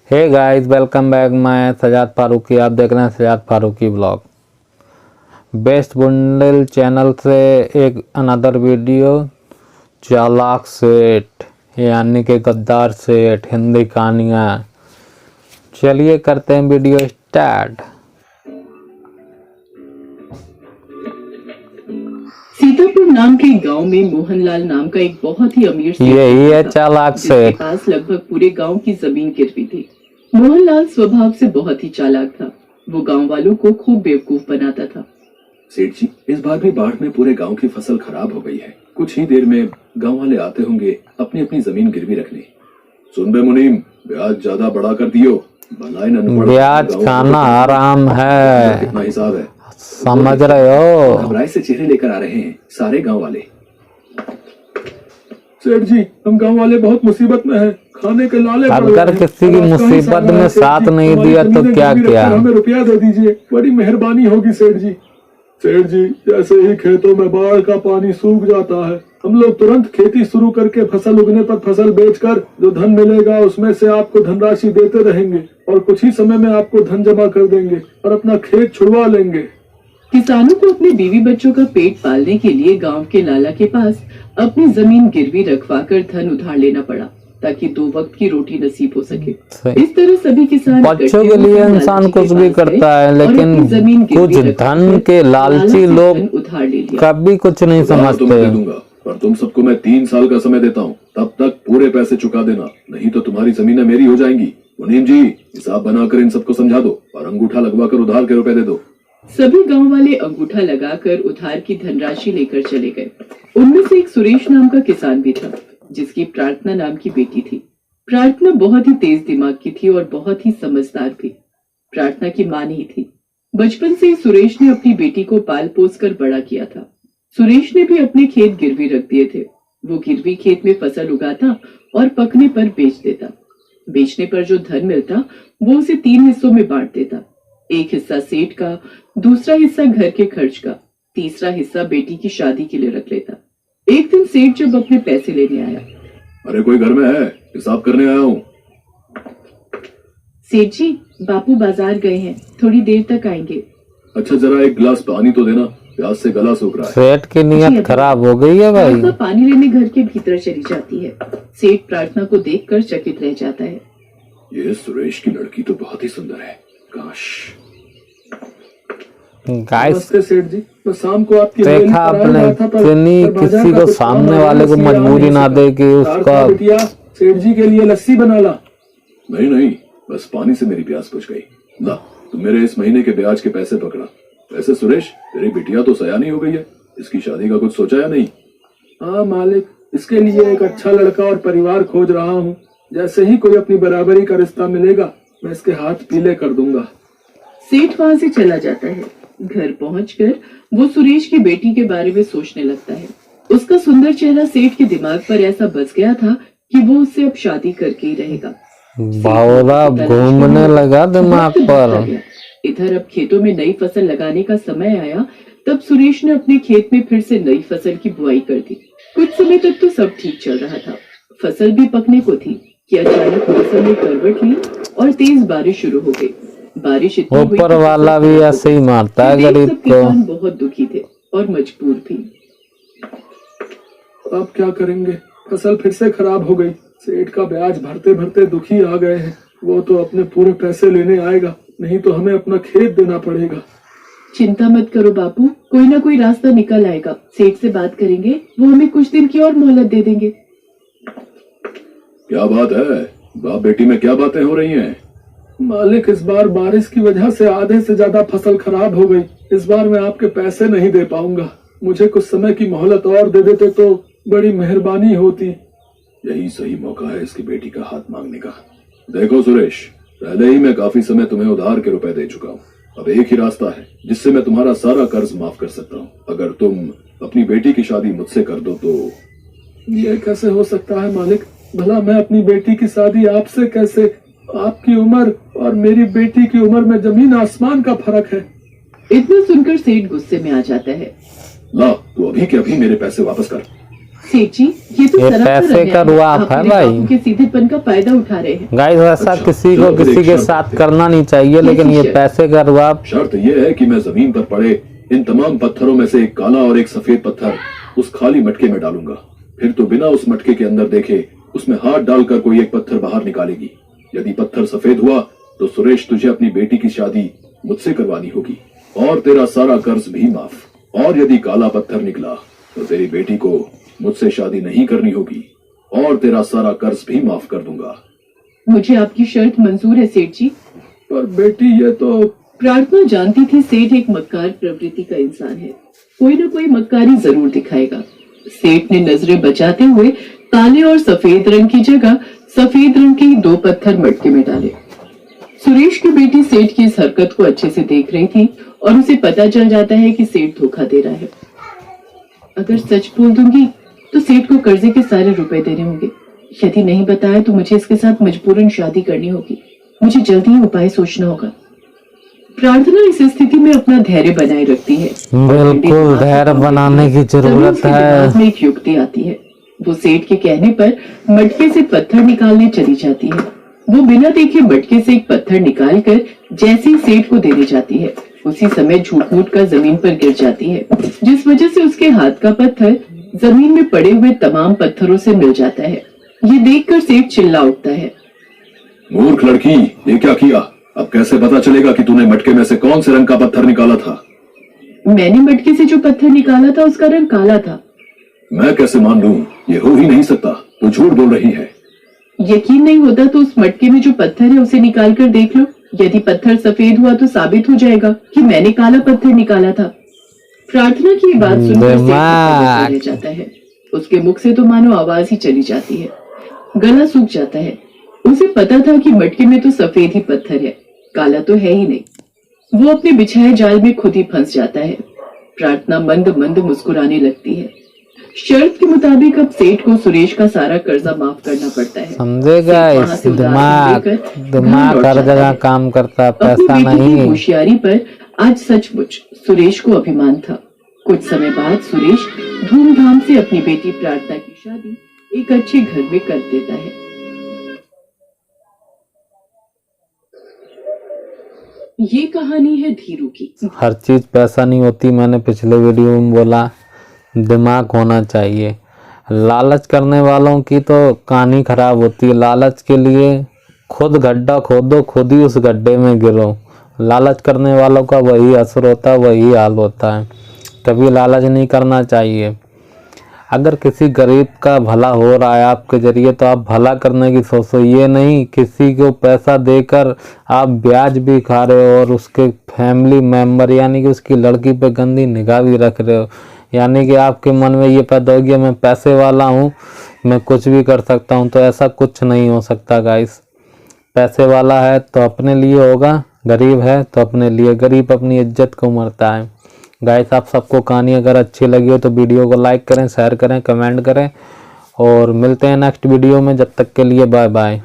Hey guys, welcome back. मैं सजाद फारूकी, आप देख रहे हैं Sajjad Farooqui blog. Best bundle channel से एक अनदर वीडियो। चालाक सेठ यानी कि गद्दार सेठ, हिंदी कहानियाँ। चलिए करते हैं वीडियो स्टार्ट। सीतापुर नाम के गांव में मोहनलाल नाम का एक बहुत ही अमीर सेठ यही है चालाक सेठ। जिसके पास लगभग पूरे गांव की जमीन गिरवी थी। मोहनलाल स्वभाव से बहुत ही चालाक था। वो गांव वालों को खूब बेवकूफ बनाता था। सेठ जी, इस बार भी बाढ़ में पूरे गांव की फसल खराब हो गई है। कुछ ही देर में गांव वाले आते होंगे अपनी अपनी जमीन गिरवी रखने। सुन बे मुनीम, ब्याज ज्यादा बढ़ा कर दियो। भलाई न ब्याज खाना आराम है, कितना हिसाब है समझ रहे हो। घबराए से चेहरे लेकर आ रहे हैं सारे गांव वाले। सेठ जी, हम गांव वाले बहुत मुसीबत में हैं। खाने के लाले अगर किसी की मुसीबत में साथ नहीं दिया तो क्या किया। हमें रुपया दे दीजिए, बड़ी मेहरबानी होगी सेठ जी। सेठ जी, जैसे ही खेतों में बाढ़ का पानी सूख जाता है, हम लोग तुरंत खेती शुरू करके फसल उगने पर फसल बेचकर जो धन मिलेगा उसमें से आपको धनराशि देते रहेंगे और कुछ ही समय में आपको धन जमा कर देंगे और अपना खेत छुड़वा लेंगे। किसानों को अपने बीवी बच्चों का पेट पालने के लिए गांव के लाला के पास अपनी जमीन गिरवी रखवाकर धन उधार लेना पड़ा ताकि 2 वक्त की रोटी नसीब हो सके। इस तरह सभी किसान बच्चों के लिए इंसान कुछ भी करता है, लेकिन कुछ धन के लालची लोग उधार ले लिया। कभी कुछ नहीं समझते। पर तुम सबको मैं 3 साल का समय देता हूँ, तब तक पूरे पैसे चुका देना, नहीं तो तुम्हारी जमीनें मेरी हो जाएंगी। मुनीम जी, हिसाब बनाकर इन सबको समझा दो और अंगूठा लगवाकर उधार के रुपए दे दो। सभी गांव वाले अंगूठा लगाकर उधार की धनराशि लेकर चले गए। उनमें से एक सुरेश नाम का किसान भी था जिसकी प्रार्थना नाम की बेटी थी। प्रार्थना बहुत ही तेज दिमाग की थी और बहुत ही समझदार भी। प्रार्थना की मां नहीं थी। बचपन से ही सुरेश ने अपनी बेटी को पाल पोस कर बड़ा किया था। सुरेश ने भी अपने खेत गिरवी रख दिए थे। वो गिरवी खेत में फसल उगाता और पकने पर बेच देता। बेचने पर जो धन मिलता वो उसे 3 हिस्सों में बांट देता। एक हिस्सा सेठ का, दूसरा हिस्सा घर के खर्च का, तीसरा हिस्सा बेटी की शादी के लिए रख लेता। एक दिन सेठ जब अपने पैसे लेने आया, अरे कोई घर में है? हिसाब करने आया हूँ। सेठ जी, बापू बाजार गए हैं, थोड़ी देर तक आएंगे। अच्छा, जरा एक गिलास पानी तो देना, प्यास से गला सूख रहा है। सेठ की नीयत खराब हो गई है भाई। प्रार्थना पानी लेने घर के भीतर चली जाती है। सेठ प्रार्थना को देखकर चकित रह जाता है। ये सुरेश की लड़की तो बहुत ही सुंदर है। काश। गाइस, सेठ जी, तो शाम को आपकी देखा आपने, किसी को सामने वाले को मजबूरी ना दे कि उसका सेठ जी के लिए लस्सी बना ला। नहीं नहीं, बस पानी से मेरी प्यास बुझ गई। ला, तुम मेरे इस महीने के ब्याज के पैसे पकड़ा। वैसे सुरेश, तेरी बिटिया तो सयानी हो गई है, इसकी शादी का कुछ सोचा या नहीं? हाँ मालिक, इसके लिए एक अच्छा लड़का और परिवार खोज रहा हूँ। जैसे ही कोई अपनी बराबरी का रिश्ता मिलेगा, मैं इसके हाथ पीले कर दूंगा। सेठ वहां से चला जाता है। घर पहुंचकर वो सुरेश की बेटी के बारे में सोचने लगता है। उसका सुंदर चेहरा सेठ के दिमाग पर ऐसा बस गया था कि वो उससे अब शादी करके ही रहेगा। भौरा घूमने लगा दिमाग पर। इधर अब खेतों में नई फसल लगाने का समय आया, तब सुरेश ने अपने खेत में फिर से नई फसल की बुआई कर दी। कुछ समय तक तो सब ठीक चल रहा था, फसल भी पकने को थी कि अचानक मौसम में करवट ली और तेज बारिश शुरू हो गई। बारिश इतनी ऊपर वाला भी ऐसे ही मारता है गरीब को। किसान बहुत दुखी थे और मजबूर भी। अब क्या करेंगे? फसल फिर से खराब हो गई। सेठ का ब्याज भरते भरते दुखी आ गए हैं। वो तो अपने पूरे पैसे लेने आएगा, नहीं तो हमें अपना खेत देना पड़ेगा। चिंता मत करो बापू, कोई ना कोई रास्ता निकल आएगा। सेठ से बात करेंगे, वो हमें कुछ दिन की और मोहलत दे देंगे। क्या बात है? बाप बेटी में क्या बातें हो रही हैं? मालिक, इस बार बारिश की वजह से आधे से ज्यादा फसल खराब हो गई। इस बार मैं आपके पैसे नहीं दे पाऊंगा। मुझे कुछ समय की मोहलत और दे देते तो बड़ी मेहरबानी होती। यही सही मौका है इसकी बेटी का हाथ मांगने का। देखो सुरेश, पहले ही मैं काफी समय तुम्हें उधार के रुपए दे चुका हूँ। अब एक ही रास्ता है जिससे मैं तुम्हारा सारा कर्ज माफ कर सकता हूँ। अगर तुम अपनी बेटी की शादी मुझसे कर दो तो। ये कैसे हो सकता है मालिक? भला मैं अपनी बेटी की शादी आपसे कैसे? आपकी उम्र और मेरी बेटी की उम्र में जमीन आसमान का फर्क है। इतना सुनकर सेठ गुस्से में आ जाता है। ला, तू अभी के अभी मेरे पैसे वापस कर। सेठ जी, ये तो ये सरासर पैसे अन्याय का है। रुआब आप है मेरे भाई। बापू के सीधेपन का फायदा उठा रहे हैं। गाइस ऐसा अच्छा, किसी को चलो फिर किसी एक के शर्त साथ करते हैं। करना नहीं चाहिए, लेकिन ये शर्त? पैसे का रुआब। शर्त यह है कि मैं जमीन पर पड़े इन तमाम पत्थरों में से एक काला और एक सफेद पत्थर उस खाली मटके में डालूंगा। फिर तो बिना उस मटके के अंदर देखे उसमें हाथ डालकर कोई एक पत्थर बाहर निकालेगी। यदि पत्थर सफेद हुआ तो सुरेश तुझे अपनी बेटी की शादी मुझसे करवानी होगी और तेरा सारा कर्ज भी माफ। और यदि काला पत्थर निकला तो तेरी बेटी को मुझसे शादी नहीं करनी होगी और तेरा सारा कर्ज भी माफ कर दूंगा। मुझे आपकी शर्त मंजूर है सेठ जी। पर बेटी ये तो प्रार्थना जानती थी सेठ एक मक्कार प्रवृत्ति का इंसान है, कोई न कोई मक्कारी जरूर दिखाएगा। सेठ ने नजरें बचाते हुए काले और सफेद रंग की जगह सफेद रंग के ही 2 पत्थर मटके में डाले। सुरेश की बेटी सेठ की इस हरकत को अच्छे से देख रही थी और उसे पता चल जाता है कि सेठ धोखा दे रहा है। अगर सच बोल दूंगी तो सेठ को कर्जे के सारे रुपए देने होंगे। यदि नहीं बताया तो मुझे इसके साथ मजबूरन शादी करनी होगी। मुझे जल्दी ही उपाय सोचना होगा। प्रार्थना इस स्थिति में अपना धैर्य बनाए रखती है। बिल्कुल धैर्य बनाने की जरूरत उसके है। दिमाग में एक युक्ति आती है। वो सेठ के कहने पर मटके से पत्थर निकालने चली जाती है। वो बिना देखे मटके से एक पत्थर निकालकर जैसे ही सेठ को देने जाती है, उसी समय झूठ मूठ कर जमीन पर गिर जाती है, जिस वजह से उसके हाथ का पत्थर जमीन में पड़े हुए तमाम पत्थरों से मिल जाता है। ये देखकर सेठ चिल्ला उठता है, मूर्ख लड़की, ये क्या किया? अब कैसे पता चलेगा कि तूने मटके में से कौन से रंग का पत्थर निकाला था? मैंने मटके से जो पत्थर निकाला था उसका रंग काला था। मैं कैसे मान लूं? ये हो ही नहीं सकता। तू झूठ बोल रही है। यकीन नहीं होता तो उस मटके में जो पत्थर है उसे निकाल कर देख लो। यदि पत्थर सफेद हुआ तो साबित हो जाएगा कि मैंने काला पत्थर निकाला था। प्रार्थना की ये बात सुनकर सेठ रह जाता है। उसके मुख से तो मानो आवाज ही चली जाती है, गला सूख जाता है। उसे पता था कि मटके में तो सफेद ही पत्थर है, काला तो है ही नहीं। वो अपने बिछाए जाल में खुद ही फंस जाता है। प्रार्थना मंद मंद मुस्कुराने लगती है। शर्त के मुताबिक अब सेठ को सुरेश का सारा कर्जा माफ करना पड़ता है। समझेगा, सेठ वहां इस से उधार दिमाग लेकर दिमाग घर लौट हर जाता जगह है। काम करता है, अपनी पैसा बेटी की नहीं। होशियारी पर आज सचमुच सुरेश को अभिमान था। कुछ समय बाद सुरेश धूमधाम से अपनी बेटी प्रार्थना की शादी एक अच्छे घर में कर देता है। ये कहानी है धीरू की। हर चीज पैसा नहीं होती। मैंने पिछले वीडियो में बोला, दिमाग होना चाहिए। लालच करने वालों की तो कहानी खराब होती है। लालच के लिए खुद गड्ढा खोदो, खुद ही उस गड्ढे में गिरो। लालच करने वालों का वही असर होता है, वही हाल होता है। कभी लालच नहीं करना चाहिए। अगर किसी गरीब का भला हो रहा है आपके जरिए तो आप भला करने की सोचो। ये नहीं किसी को पैसा देकर आप ब्याज भी खा रहे हो और उसके फैमिली मेंबर यानी कि उसकी लड़की पे गंदी निगाह भी रख रहे हो। यानी कि आपके मन में ये पैदा हो गया मैं पैसे वाला हूँ, मैं कुछ भी कर सकता हूँ। तो ऐसा कुछ नहीं हो सकता गाइस। पैसे वाला है तो अपने लिए होगा, गरीब है तो अपने लिए। गरीब अपनी इज्जत को मरता है। गाइस आप सबको कहानी अगर अच्छी लगी हो तो वीडियो को लाइक करें, शेयर करें, कमेंट करें और मिलते हैं नेक्स्ट वीडियो में। जब तक के लिए बाय बाय।